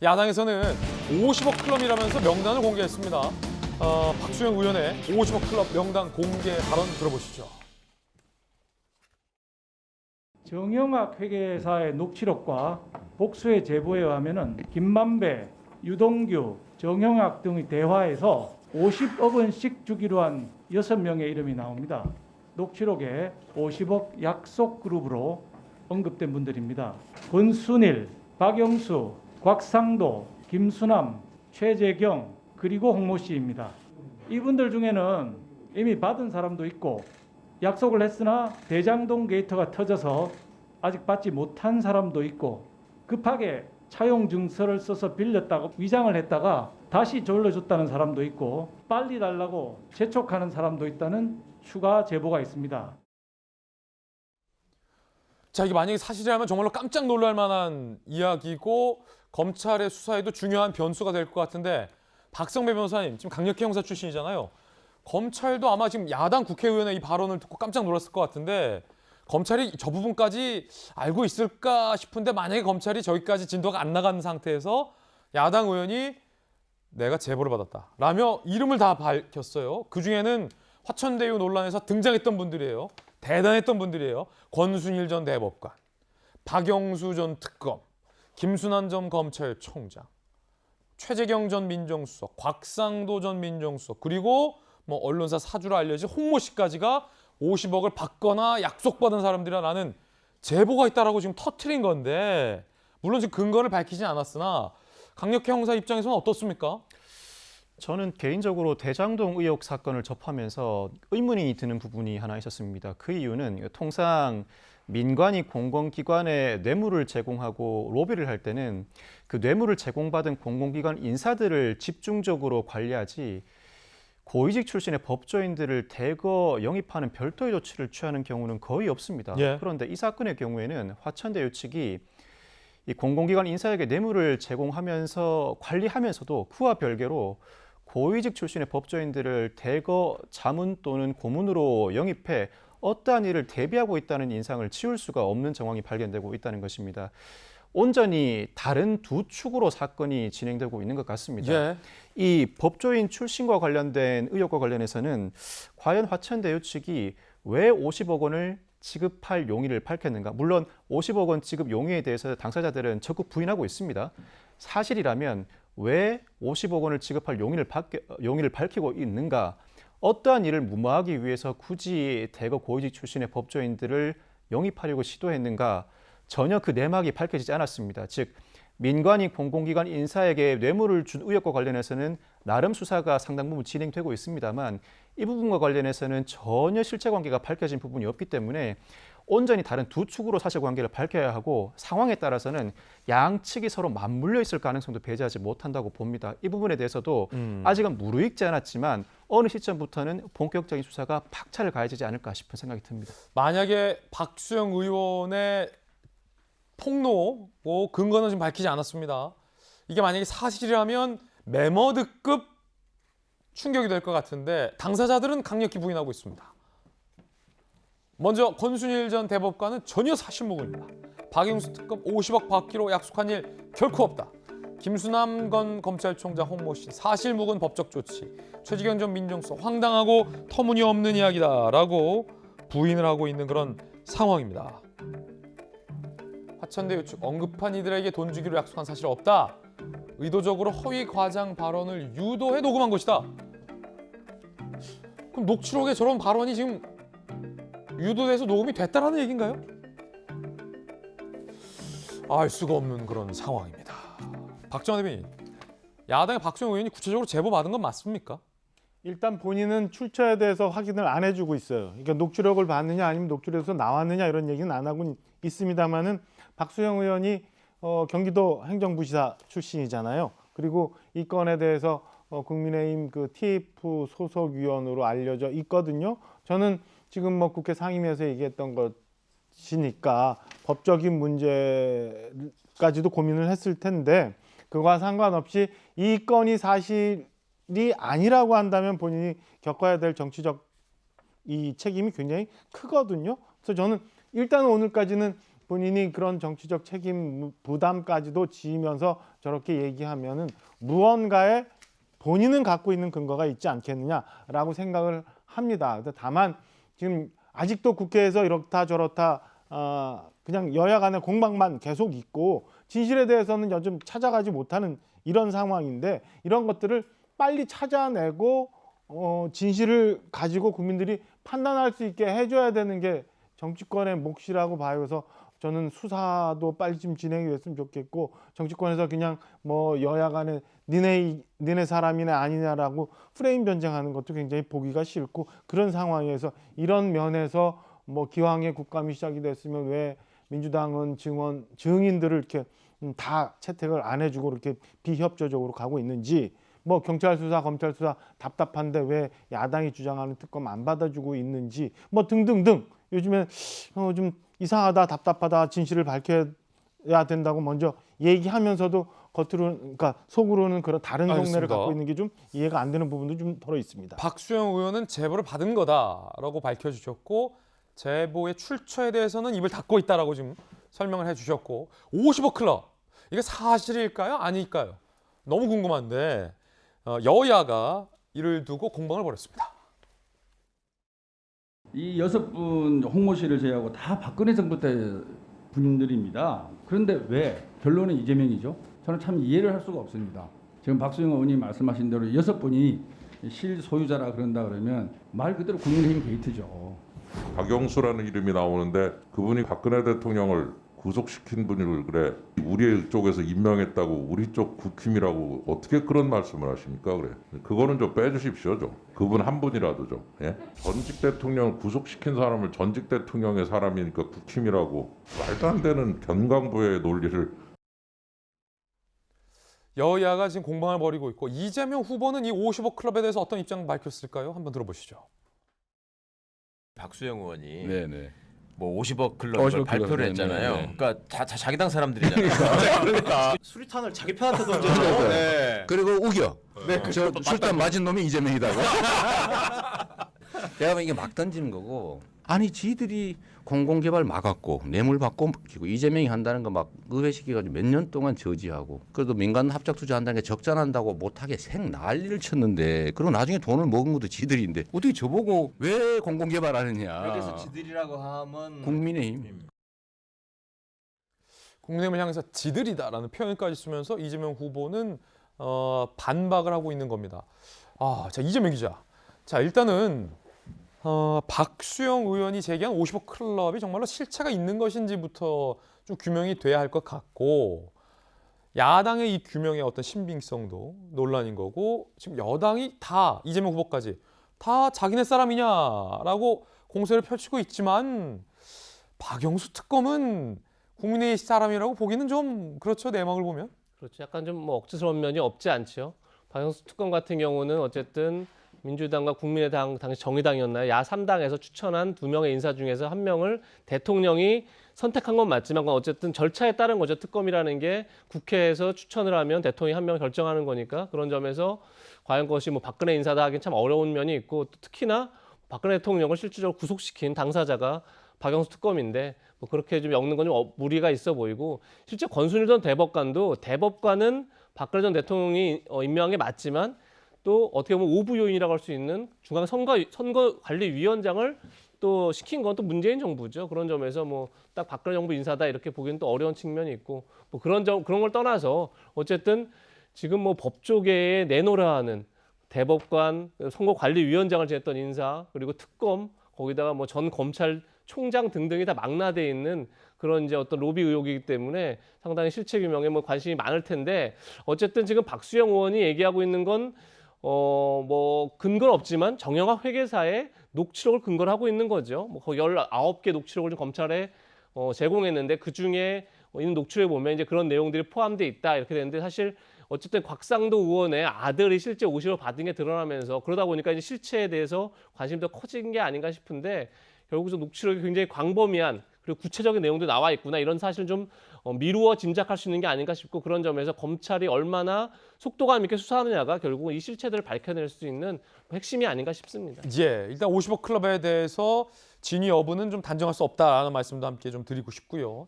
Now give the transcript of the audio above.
야당에서는 50억 클럽이라면서 명단을 공개했습니다. 박수영 의원의 50억 클럽 명단 공개 발언 들어보시죠. 정영학 회계사의 녹취록과 복수의 제보에 의하면 김만배, 유동규, 정영학 등의 대화에서 50억 원씩 주기로 한 6명의 이름이 나옵니다. 녹취록에 50억 약속 그룹으로 언급된 분들입니다. 권순일, 박영수, 곽상도, 김수남, 최재경, 그리고 홍모 씨입니다. 이분들 중에는 이미 받은 사람도 있고 약속을 했으나 대장동 게이트가 터져서 아직 받지 못한 사람도 있고 급하게 차용 증서를 써서 빌렸다고 위장을 했다가 다시 돌려줬다는 사람도 있고 빨리 달라고 재촉하는 사람도 있다는 추가 제보가 있습니다. 자, 이게 만약에 사실이라면 정말로 깜짝 놀랄 만한 이야기고 검찰의 수사에도 중요한 변수가 될 것 같은데 박성배 변호사님, 지금 강력히 형사 출신이잖아요. 검찰도 아마 지금 야당 국회의원의 이 발언을 듣고 깜짝 놀랐을 것 같은데 검찰이 저 부분까지 알고 있을까 싶은데 만약에 검찰이 저기까지 진도가 안 나간 상태에서 야당 의원이 내가 제보를 받았다 라며 이름을 다 밝혔어요. 그중에는 화천대유 논란에서 등장했던 분들이에요. 대단했던 분들이에요. 권순일 전 대법관, 박영수 전 특검, 김순환 전 검찰총장, 최재경 전 민정수석, 곽상도 전 민정수석, 그리고 뭐 언론사 사주로 알려진 홍모 씨까지가 50억을 받거나 약속받은 사람들이라는 제보가 있다라고 지금 터트린 건데 물론 지금 근거를 밝히진 않았으나 강력히 형사 입장에서는 어떻습니까? 저는 개인적으로 대장동 의혹 사건을 접하면서 의문이 드는 부분이 하나 있었습니다. 그 이유는 통상 민관이 공공기관에 뇌물을 제공하고 로비를 할 때는 그 뇌물을 제공받은 공공기관 인사들을 집중적으로 관리하지 고위직 출신의 법조인들을 대거 영입하는 별도의 조치를 취하는 경우는 거의 없습니다. 예. 그런데 이 사건의 경우에는 화천대유 측이 이 공공기관 인사에게 뇌물을 제공하면서 관리하면서도 그와 별개로 고위직 출신의 법조인들을 대거 자문 또는 고문으로 영입해 어떠한 일을 대비하고 있다는 인상을 치울 수가 없는 정황이 발견되고 있다는 것입니다. 온전히 다른 두 축으로 사건이 진행되고 있는 것 같습니다. 예. 이 법조인 출신과 관련된 의혹과 관련해서는 과연 화천대유 측이 왜 50억 원을 지급할 용의를 밝혔는가? 물론 50억 원 지급 용의에 대해서 당사자들은 적극 부인하고 있습니다. 사실이라면 왜 50억 원을 지급할 용의를 밝히고 있는가? 어떠한 일을 무마하기 위해서 굳이 대거 고위직 출신의 법조인들을 영입하려고 시도했는가? 전혀 그 내막이 밝혀지지 않았습니다. 즉 민관이 공공기관 인사에게 뇌물을 준 의혹과 관련해서는 나름 수사가 상당 부분 진행되고 있습니다만 이 부분과 관련해서는 전혀 실체관계가 밝혀진 부분이 없기 때문에 온전히 다른 두 축으로 사실관계를 밝혀야 하고 상황에 따라서는 양측이 서로 맞물려 있을 가능성도 배제하지 못한다고 봅니다. 이 부분에 대해서도 아직은 무르익지 않았지만 어느 시점부터는 본격적인 수사가 박차를 가해지지 않을까 싶은 생각이 듭니다. 만약에 박수영 의원의 폭로, 근거는 지금 밝히지 않았습니다. 이게 만약에 사실이라면 메머드급 충격이 될 것 같은데 당사자들은 강력히 부인하고 있습니다. 먼저 권순일 전 대법관은 전혀 사실무근이다. 박영수 특검 50억 받기로 약속한 일 결코 없다. 김수남 건 검찰총장 홍모 씨 사실무근 법적 조치. 최재경 전 민정수석 황당하고 터무니없는 이야기다라고 부인을 하고 있는 그런 상황입니다. 화천대유 측 언급한 이들에게 돈 주기로 약속한 사실 없다. 의도적으로 허위 과장 발언을 유도해 녹음한 것이다. 그럼 녹취록에 저런 발언이 지금 유도돼서 녹음이 됐다라는 얘기인가요? 알 수가 없는 그런 상황입니다. 박정환 대변인, 야당의 박수영 의원이 구체적으로 제보받은 건 맞습니까? 일단 본인은 출처에 대해서 확인을 안 해주고 있어요. 그러니까 녹취록을 봤느냐 아니면 녹취록에서 나왔느냐 이런 얘기는 안 하고 있습니다만은 박수영 의원이 경기도 행정부시사 출신이잖아요. 그리고 이 건에 대해서 국민의힘 그 TF 소속위원으로 알려져 있거든요. 저는 지금 뭐 국회 상임위에서 얘기했던 것이니까 법적인 문제까지도 고민을 했을 텐데 그와 상관없이 이 건이 사실이 아니라고 한다면 본인이 겪어야 될 정치적 이 책임이 굉장히 크거든요. 그래서 저는 일단 오늘까지는 본인이 그런 정치적 책임 부담까지도 지으면서 저렇게 얘기하면은 무언가에 본인은 갖고 있는 근거가 있지 않겠느냐라고 생각을 합니다. 다만 지금 아직도 국회에서 이렇다 저렇다 그냥 여야 간의 공방만 계속 있고 진실에 대해서는 요즘 찾아가지 못하는 이런 상황인데 이런 것들을 빨리 찾아내고 진실을 가지고 국민들이 판단할 수 있게 해줘야 되는 게 정치권의 몫이라고 봐요. 그래서 저는 수사도 빨리 좀 진행이 됐으면 좋겠고 정치권에서 그냥 뭐 여야 간에 니네 사람이냐 아니냐라고 프레임 변경하는 것도 굉장히 보기가 싫고 그런 상황에서 이런 면에서 뭐 기왕에 국감이 시작이 됐으면 왜 민주당은 증인들을 이렇게 다 채택을 안 해주고 이렇게 비협조적으로 가고 있는지 뭐 경찰 수사, 검찰 수사 답답한데 왜 야당이 주장하는 특검 안 받아주고 있는지 뭐 등등등 요즘에 좀 이상하다, 답답하다, 진실을 밝혀야 된다고 먼저 얘기하면서도 겉으로, 그러니까 속으로는 그런 다른 속내를 알겠습니다. 갖고 있는 게 좀 이해가 안 되는 부분도 좀 덜어 있습니다. 박수영 의원은 제보를 받은 거다라고 밝혀주셨고 제보의 출처에 대해서는 입을 닫고 있다라고 지금 설명을 해주셨고 50억 클럽 이게 사실일까요? 아닐까요? 너무 궁금한데 여야가 이를 두고 공방을 벌였습니다. 이 6분 홍모씨를 제외하고 다 박근혜 정부 때 분들입니다. 그런데 왜 결론은 이재명이죠? 저는 참 이해를 할 수가 없습니다. 지금 박수영 의원님 말씀하신 대로 6분이 실소유자라 그런다 그러면 말 그대로 국민의힘 게이트죠. 박영수라는 이름이 나오는데 그분이 박근혜 대통령을 구속시킨 분을 그래 우리 쪽에서 임명했다고 우리 쪽 국힘이라고 어떻게 그런 말씀을 하십니까? 그래 그거는 좀 빼주십시오 좀 그분 한 분이라도 좀 예? 전직 대통령을 구속시킨 사람을 전직 대통령의 사람이니까 국힘이라고 말도 안 되는 견강부의 논리를 여야가 지금 공방을 벌이고 있고 이재명 후보는 이 50억 클럽에 대해서 어떤 입장 밝혔을까요? 한번 들어보시죠. 박수영 의원이 네네. 뭐 50억 클럽을 50억 발표를 클럽, 했잖아요. 네. 그러니까 다 자기 당 사람들이잖아요. 그러니까 수리탄을 자기 편한테 던져서. 네. 그리고 우겨. 저 술탄 맞은 놈이 이재명이다고. 내가 보면 이게 막 던지는 거고. 아니 지들이 공공개발 막았고 뇌물 받고 그리고 이재명이 한다는 거 막 의회시켜가지고 몇 년 동안 저지하고 그래도 민간 합작 투자한다는 게 적자난다고 못하게 생 난리를 쳤는데 그리고 나중에 돈을 먹은 것도 지들인데 어떻게 저보고 왜 공공개발하느냐. 그래서 지들이라고 하면 국민의힘. 국민의힘을 향해서 지들이다라는 표현까지 쓰면서 이재명 후보는 반박을 하고 있는 겁니다. 자 이재명 기자. 자 일단은 박수영 의원이 제기한 50억 클럽이 정말로 실체가 있는 것인지부터 좀 규명이 돼야 할 것 같고 야당의 이 규명의 어떤 신빙성도 논란인 거고 지금 여당이 다 이재명 후보까지 다 자기네 사람이냐라고 공세를 펼치고 있지만 박영수 특검은 국민의 사람이라고 보기는 좀 그렇죠. 내막을 보면. 그렇죠. 약간 좀 뭐 억지스러운 면이 없지 않죠. 박영수 특검 같은 경우는 어쨌든 민주당과 국민의당 당시 정의당이었나요? 야3당에서 추천한 2명의 인사 중에서 1명을 대통령이 선택한 건 맞지만 어쨌든 절차에 따른 거죠. 특검이라는 게 국회에서 추천을 하면 대통령이 1명을 결정하는 거니까 그런 점에서 과연 그것이 뭐 박근혜 인사다 하긴 참 어려운 면이 있고 또 특히나 박근혜 대통령을 실질적으로 구속시킨 당사자가 박영수 특검인데 뭐 그렇게 좀 엮는 건 좀 무리가 있어 보이고 실제 권순일 전 대법관도 대법관은 박근혜 전 대통령이 임명한 게 맞지만 또 어떻게 보면 오부 요인이라고 할 수 있는 중앙선거관리위원장을 또 시킨 건 또 문재인 정부죠. 그런 점에서 뭐 딱 박근혜 정부 인사다 이렇게 보기는 또 어려운 측면이 있고 뭐 그런 걸 떠나서 어쨌든 지금 뭐 법조계에 내놓으라 하는 대법관, 선거관리위원장을 지냈던 인사 그리고 특검 거기다가 뭐 전 검찰총장 등등이 다 망라돼 있는 그런 이제 어떤 로비 의혹이기 때문에 상당히 실체 규명에 뭐 관심이 많을 텐데 어쨌든 지금 박수영 의원이 얘기하고 있는 건 뭐 근거는 없지만 정영학 회계사의 녹취록을 근거로 하고 있는 거죠. 뭐 거의 19개 녹취록을 좀 검찰에 제공했는데 그 중에 있는 녹취록에 보면 이제 그런 내용들이 포함되어 있다 이렇게 되는데 사실 어쨌든 곽상도 의원의 아들이 실제 50억 받은 게 드러나면서 그러다 보니까 이제 실체에 대해서 관심이 더 커진 게 아닌가 싶은데 결국 저 녹취록이 굉장히 광범위한 그리고 구체적인 내용도 나와 있구나 이런 사실은 좀 미루어 짐작할 수 있는 게 아닌가 싶고 그런 점에서 검찰이 얼마나 속도감 있게 수사하느냐가 결국은 이 실체들을 밝혀낼 수 있는 핵심이 아닌가 싶습니다. 예, 일단 50억 클럽에 대해서 진위 여부는 좀 단정할 수 없다라는 말씀도 함께 좀 드리고 싶고요.